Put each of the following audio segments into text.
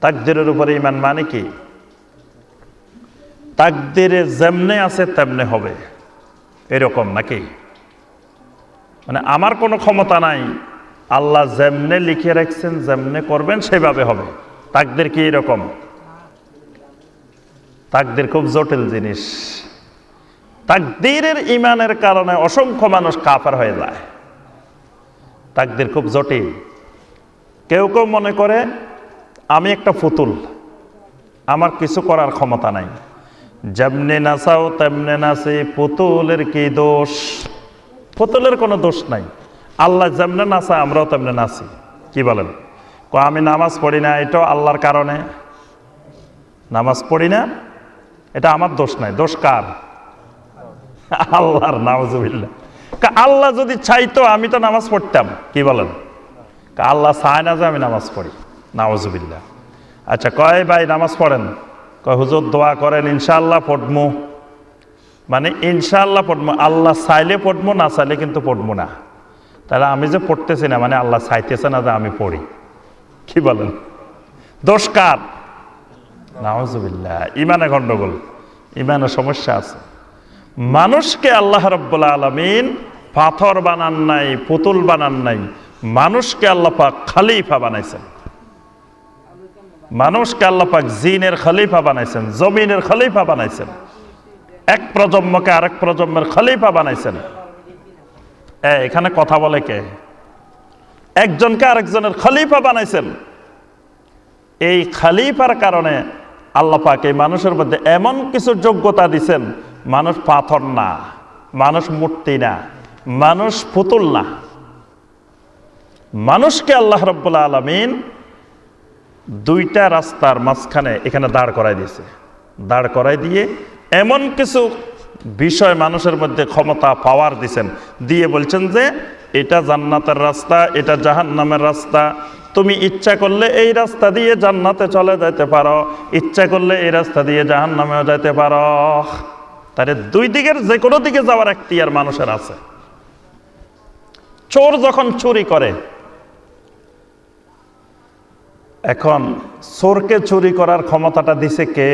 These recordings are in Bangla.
তাকদীরের উপরে ঈমান মানে কি? তাকদীরে যেমনে আছে তেমনে হবে, এরকম নাকি? মানে আমার কোনো ক্ষমতা নাই, আল্লাহ যেমনে লিখে রাখছেন যেমনে করবেন সেভাবে হবে। তাকদীর কি এরকম? তাকদীর খুব জটিল জিনিস। তাকদীরের ঈমানের কারণে অসংখ্য মানুষ কাফের হয়ে যায়। তাকদীর খুব জটিল। কেউ কেউ মনে করে আমি একটা পুতুল, আমার কিছু করার ক্ষমতা নাই, যেমনে নাচাও তেমনে নাচে, পুতুলের কি দোষ? পুতুলের কোনো দোষ নাই, আল্লাহ যেমনে নাচা আমরাও তেমনে নাচি। কি বলেন? আমি নামাজ পড়ি না, এটাও আল্লাহর কারণে নামাজ পড়ি না, এটা আমার দোষ নাই। দোষ কার? আল্লাহর। নাউজুবিল্লাহ। আল্লাহ যদি চাইতো আমি তো নামাজ পড়তাম। কি বলেন? আল্লাহ চায় না যে আমি নামাজ পড়ি। নাউজুবিল্লাহ। আচ্ছা, কয় ভাই নামাজ পড়েন? কয় হুজুর দোয়া করেন, ইনশাআল্লাহ পড়মু। মানে ইনশাআল্লাহ পড়মু, আল্লাহ চাইলে পড়মু, না চাইলে কিন্তু পড়মু না। তাহলে আমি যে পড়তেছি না মানে আল্লাহ চাইতেছে না যে আমি পড়ি। কি বলেন? দোষ কার? নাউজুবিল্লাহ। ঈমানে গন্ডগোল, ঈমানে সমস্যা আছে। মানুষকে আল্লাহ রাব্বুল আলামিন পাথর বানান নাই, পুতুল বানান নাই, মানুষকে আল্লাহ পাক খলিফা বানাইছেন। মানুষকে আল্লাহ পাক জিনের খলিফা বানাইছেন, জমিনের খলিফা বানাইছেন, এক প্রজন্মকে আরেক প্রজন্মের খলিফা বানাইছেন। এখানে কথা বলে কে? একজনকে আরেকজনের খলিফা বানাইছেন। এই খলিফার কারণে আল্লাহ পাক এই মানুষের মধ্যে এমন কিছু যোগ্যতা দিছেন, মানুষ পাথর না, মানুষ মূর্তি না, মানুষ পুতুল না। মানুষকে আল্লাহ রাব্বুল আলামিন দুইটা রাস্তার মাঝখানে এখানে দাঁড় করাই দিয়েছে। দাঁড় করাই দিয়ে এমন কিছু বিষয় মানুষের মধ্যে ক্ষমতা পাওয়ার দিছেন, দিয়ে বলছেন যে এটা জান্নাতের রাস্তা, এটা জাহান্নামের রাস্তা। তুমি ইচ্ছা করলে এই রাস্তা দিয়ে জান্নাতে চলে যেতে পারো, ইচ্ছা করলে এই রাস্তা দিয়ে জাহান্নামেও যেতে পারো। তাহলে দুই দিকের যে কোনো দিকে যাওয়ার এখতিয়ার মানুষের আছে। চোর যখন চুরি করে, এখন চোরকে চুরি করার ক্ষমতাটা দিছে কে?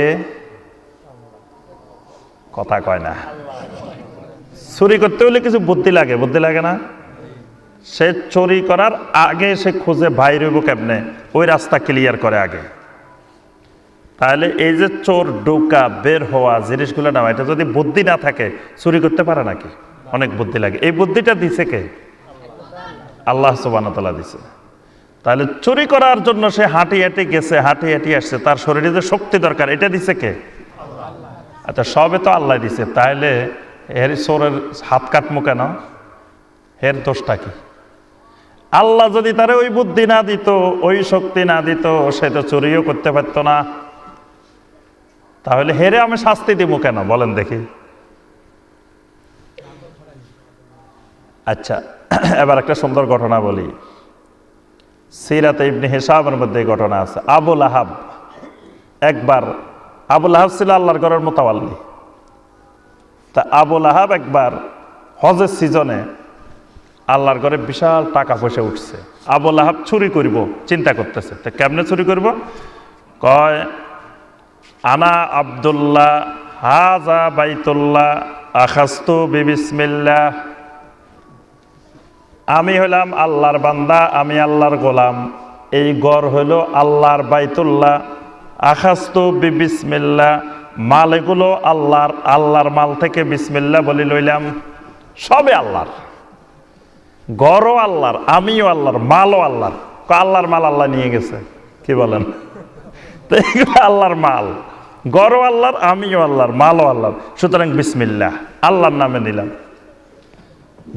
কথা কয় না। চুরি করতে হলে কিছু বুদ্ধি লাগে, বুদ্ধি লাগে না? সে চুরি করার আগে সে খুঁজে বাইরে হইব কেমনে, ওই রাস্তা ক্লিয়ার করে আগে। তাহলে এই যে চোর ঢোকা বের হওয়া জিনিসগুলো না, এটা যদি বুদ্ধি না থাকে চুরি করতে পারে নাকি? অনেক বুদ্ধি লাগে। এই বুদ্ধিটা দিছে কে? আল্লাহ সুবহানাহু ওয়া তাআলা দিছে। তাহলে চুরি করার জন্য সে হাঁটি হাঁটি গেছে, হাঁটি হাঁটি আসছে, তার শরীরে যে শক্তি দরকার এটা দিছে কে? আচ্ছা, সবে তো আল্লাহ দিছে, তাহলে এর চোরের হাত কাটমু কেন? এর দোষটা কি? আল্লাহ যদি তারে ওই বুদ্ধি না দিত, ওই শক্তি না দিত, সে তো চুরিও করতে পারত না। তাহলে হেরে আমি শাস্তি দিব কেন বলেন দেখি? আচ্ছা, এবার একটা সুন্দর ঘটনা বলি। সিরাতে ইবনে হিশামের মধ্যে এই ঘটনা আছে। আবুল আহাব একবার, আবুল আহাব ছিল আল্লাহর ঘরের মুতাওয়াল্লি। তা আবুল আহাব একবার হজের সিজনে আল্লাহর ঘরে বিশাল টাকা পয়সা উঠছে। আবুল আহাব চুরি করব চিন্তা করতেছে। তা কেমনে চুরি করব? কয় আনা আব্দুল্লাহ হাজা বাইতুল্লাহ আখাস্তু বিবিসমিল্লাহ। আমি হইলাম আল্লাহর বান্দা, আমি আল্লাহর গোলাম, এই ঘর হইল আল্লাহর বাইতুল্লাহ। আখাস্তু বিবিসমিল্লাহ, মাল এগুলো আল্লাহর, আল্লাহর মাল থেকে বিসমিল্লাহ বলি লইলাম। সবে আল্লাহর, ঘরও আল্লাহর, আমিও আল্লাহর, মালও আল্লাহর। আল্লাহর মাল আল্লাহ নিয়ে গেছে। কি বলেন? তো এগুলো আল্লাহর মাল, ঘরও আল্লাহর, আমিও আল্লাহর, মালও আল্লাহর, সুতরাং বিসমিল্লাহ আল্লাহর নামে নিলাম।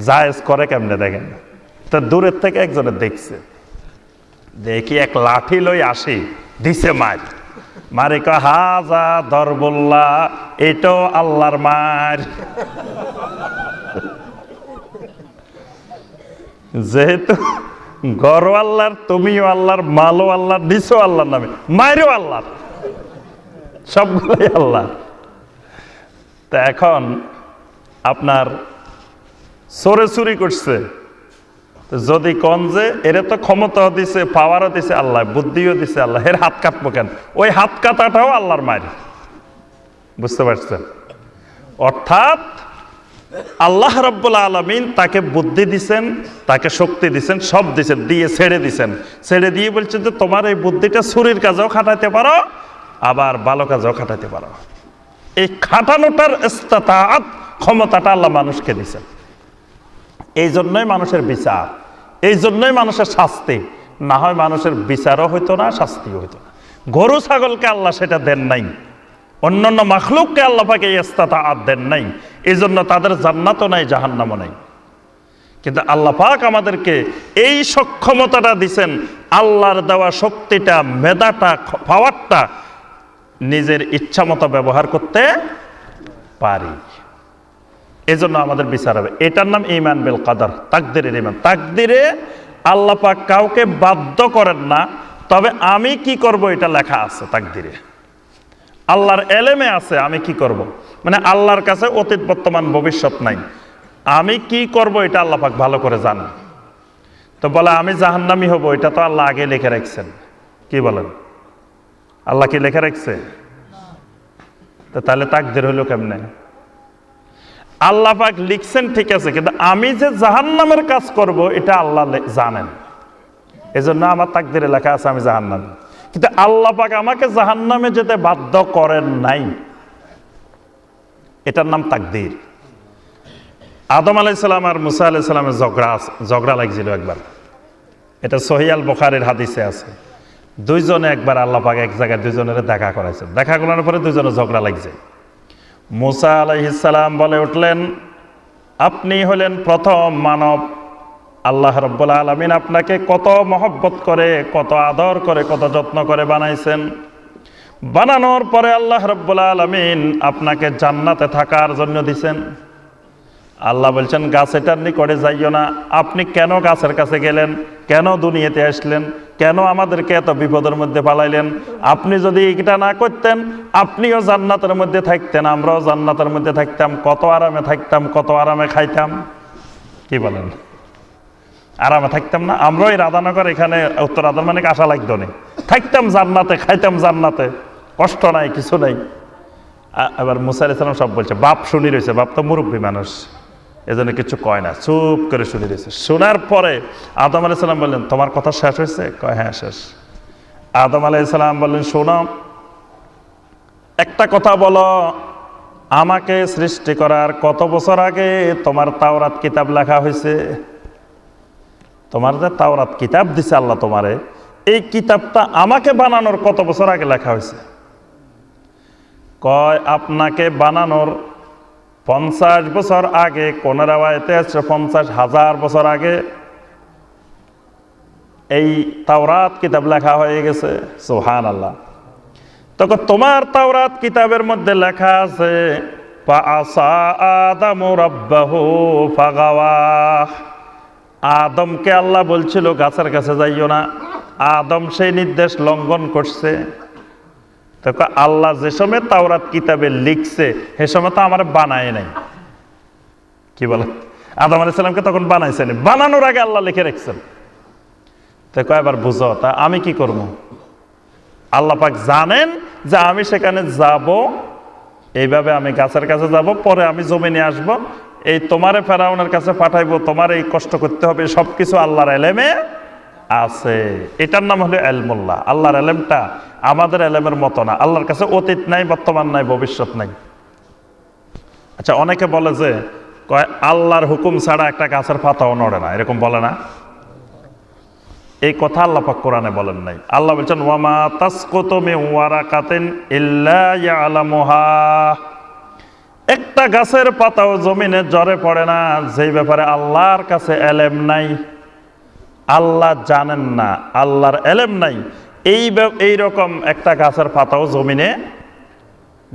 জায়েজ করে কেমনে দেখেন? তো দূরের থেকে একজনের দেখছে, দেখি এক লাঠি লই আসি, দিছে মার, মারে ক হাজা দরবুল্লাহ, এটাও আল্লাহর মার। যেহেতু ঘরও আল্লাহর, তুমিও আল্লাহর, মালও আল্লাহর, দিছো আল্লাহর নামে, মায়েরও আল্লাহর, সবগুলোই আল্লাহ। তা এখন আপনার চোরে চুরি করছে, তো যদি কোন যে এর তো ক্ষমতাও দিছে, পাওয়ারও দিছে আল্লাহ, বুদ্ধিও দিছে আল্লাহ, এর হাত কাটবো কেন? ওই হাত কাটাটাও আল্লাহর মায়ের। বুঝতে পারছেন? অর্থাৎ আল্লাহ রাব্বুল আলামিন তাকে বুদ্ধি দিছেন, তাকে শক্তি দিছেন, সব দিছেন, দিয়ে ছেড়ে দিছেন। ছেড়ে দিয়ে বলছেন যে তোমার এই বুদ্ধিটা ছুরির কাজেও খাটাইতে পারো, আবার ভালো কাজেও খাটাইতে পারো। এই খাটানোটার ইস্তাতাআত, ক্ষমতাটা আল্লাহ মানুষকে দিছেন। এই জন্যই মানুষের বিচার, এই জন্যই মানুষের শাস্তি। না হয় মানুষের বিচারও হইতো না, শাস্তিও হইতো না। গরু ছাগলকে আল্লাহ সেটা দেন নাই, অন্যান্য মাখলুককে আল্লাহ পাক এই ইস্তাতাআত দেন নাই, এই জন্য তাদের জান্নাতও নাই, জাহান্নামও নাই। কিন্তু আল্লাহ পাক আমাদেরকে এই সক্ষমতাটা দিছেন, আল্লাহর দেওয়া শক্তিটা, মেধাটা, পাওয়ারটা নিজের ইচ্ছা মতো ব্যবহার করতে পারি। এই জন্য আমাদের বিচার হবে। এটার নাম ঈমান বিল কদর, তাকদীরের ঈমান। তাকদীরে আল্লাহ পাক কাউকে বাধ্য করেন না, তবে আমি কি করব এটা লেখা আছে তাকদীরে। আল্লাহর এলেমে আছে আমি কি করব, মানে আল্লাহর কাছে অতীত বর্তমান ভবিষ্যৎ নাই, আমি কি করব এটা আল্লাহ পাক ভালো করে জানেন। তো বলে আমি জাহান্নামী হব, এটা তো আল্লাহ আগে লিখে রাখছেন। কি বলেন? আল্লাহ কি লিখে রাখছে? তো তাহলে তাকদীর হলো কেমনে? আল্লাহ পাক লিখছেন ঠিক আছে, কিন্তু আমি যে জাহান্নামের কাজ করব এটা আল্লাহ জানেন। এজন্য আমার তাকদীরে লেখা আছে আমি জাহান্নামী, কিন্তু আল্লাহ পাক আমাকে জাহান্নামে যেতে বাধ্য করেন নাই। এটার নাম তাকদীর। আদম আলাইহিস সালাম আর মুসা আলাইহিস সালামের ঝগড়া লাগছিল একবার। এটা সহিহ আল বুখারীর হাদিসে আছে। দুইজনে একবার আল্লাহ পাক এক জায়গায় দুইজনের দেখা করাইছেন। দেখা করানোর পরে দুইজনে ঝগড়া লাগছে। মুসা আলাইহিস সালাম বলে উঠলেন, আপনি হলেন প্রথম মানব, আল্লাহ রাব্বুল আলামিন আপনাকে কত মহব্বত করে, কত আদর করে, কত যত্ন করে বানাইছেন। বানানোর পরে আল্লাহ রাব্বুল আলামিন আপনাকে জান্নাতে থাকার জন্য দিছেন। আল্লাহ বলছেন গাছেটার নিকটে যাইও না। আপনি কেন গাছের কাছে গেলেন? কেন দুনিয়াতে আসলেন? কেন আমাদেরকে এত বিপদের মধ্যে ফালাইলেন? আপনি যদি এটা না করতেন, আপনিও জান্নাতের মধ্যে থাকতেন, আমরাও জান্নাতের মধ্যে থাকতাম, কত আরামে থাকতাম, কত আরামে খাইতাম। কি বলেন? আরামে থাকতাম না? আমরাও এই রাধানগর এখানে উত্তর রাধারমানিক আশা লাগতো না, থাকতাম জান্নাতে, খাইতাম জান্নাতে, কষ্ট নাই, কিছু নাই। এবার মুসা আলাইহিস সালাম সব বলছে, বাপ শুনি রয়েছে, বাপ তো মুরব্বী মানুষ, এজন্য কিছু কয় না, চুপ করে শুনে রয়েছে। শোনার পরে আদম আলাইহিস সালাম বললেন, তোমার কথা শেষ হয়েছে? কয় হ্যাঁ শেষ। আদম আলাইহিস সালাম বললেন, শোনো, একটা কথা বলো, আমাকে সৃষ্টি করার কত বছর আগে তোমার তাওরাত কিতাব লেখা হয়েছে? তোমার যে তাওরাত কিতাব দিছে আল্লাহ তোমারে, এই কিতাবটা আমাকে বানানোর কত বছর আগে লেখা হয়েছে? কয় আপনাকে বানানোর 50 বছর আগে, কোন রাওয়ায়াতে আছে 50,000 বছর আগে এই তাওরাত কিতাব লেখা হয়ে গেছে। সুবহানাল্লাহ। তখন তোমার তাওরাত কিতাবের মধ্যে লেখা আছে ফাআসা আদামু রাব্বাহু ফাগাওয়া। আদমকে আল্লাহ বলছিল গাছের কাছে যাইও না, আদম সেই নির্দেশ লঙ্ঘন করছে। তখন আল্লাহ যে সময় তাওরাত কিতাবে লিখছে সে সময় তো আমার বানায় নাই। কি বলে? আদম আলাইহিস সালামকে তখন বানাইছেন, বানানোর আগে আল্লাহ লিখে রাখছেন। তো এবার বুঝো, তা আমি কি করব? আল্লাহ পাক জানেন যে আমি সেখানে যাব, এইভাবে আমি গাছের কাছে যাব, পরে আমি জমিনে আসব, এই তোমারে ফেরাউনের কাছে পাঠাইবো, তোমার এই কষ্ট করতে হবে, সবকিছু আল্লাহর এলেমে আছে। এটার নাম হলো এলমুল্লাহ। আল্লাহর এলেমটা আমাদের এলেমের মতো না। আল্লাহর কাছে অতীত নাই, বর্তমান নাই, ভবিষ্যৎ নাই। আচ্ছা, অনেকে বলে যে কয় আল্লাহর হুকুম ছাড়া একটা গাছের পাতাও নড়ে না, এরকম বলে না? এই কথা আল্লাহ পাক কোরআনে বলেন নাই। আল্লাহ বলছেন ওয়ামা তাসকুতু মিন ওয়ারাকাতিন ইল্লা ইয়ালামুহা। একটা গাছের পাতাও জমিনে ঝরে পড়ে না, যেই ব্যাপারে আল্লাহর কাছে এলেম নাই, আল্লাহ জানেন না, আল্লাহর এলেম নাই, এই রকম একটা গাছের পাতাও জমিনে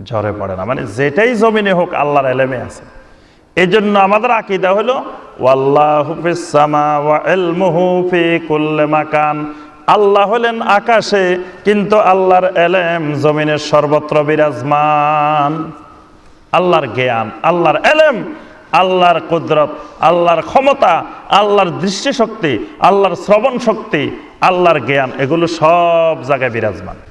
ঝরে পড়ে না। মানে যেটাই জমিনে হোক আল্লাহর এলেমে আছে। এই জন্য আমাদের আকীদা হলো ওয়াল্লাহু ফিস সামা ওয়া ইলমুহু ফি কুল্লি মাকান। আল্লাহ হলেন আকাশে, কিন্তু আল্লাহর এলেম জমিনের সর্বত্র বিরাজমান। আল্লাহর জ্ঞান, আল্লাহর এলেম আল্লাহর কুদরত, আল্লাহর ক্ষমতা, আল্লাহর দৃষ্টিশক্তি, আল্লাহর শ্রবণ শক্তি, আল্লাহর জ্ঞান, এগুলো সব জায়গায় বিরাজমান।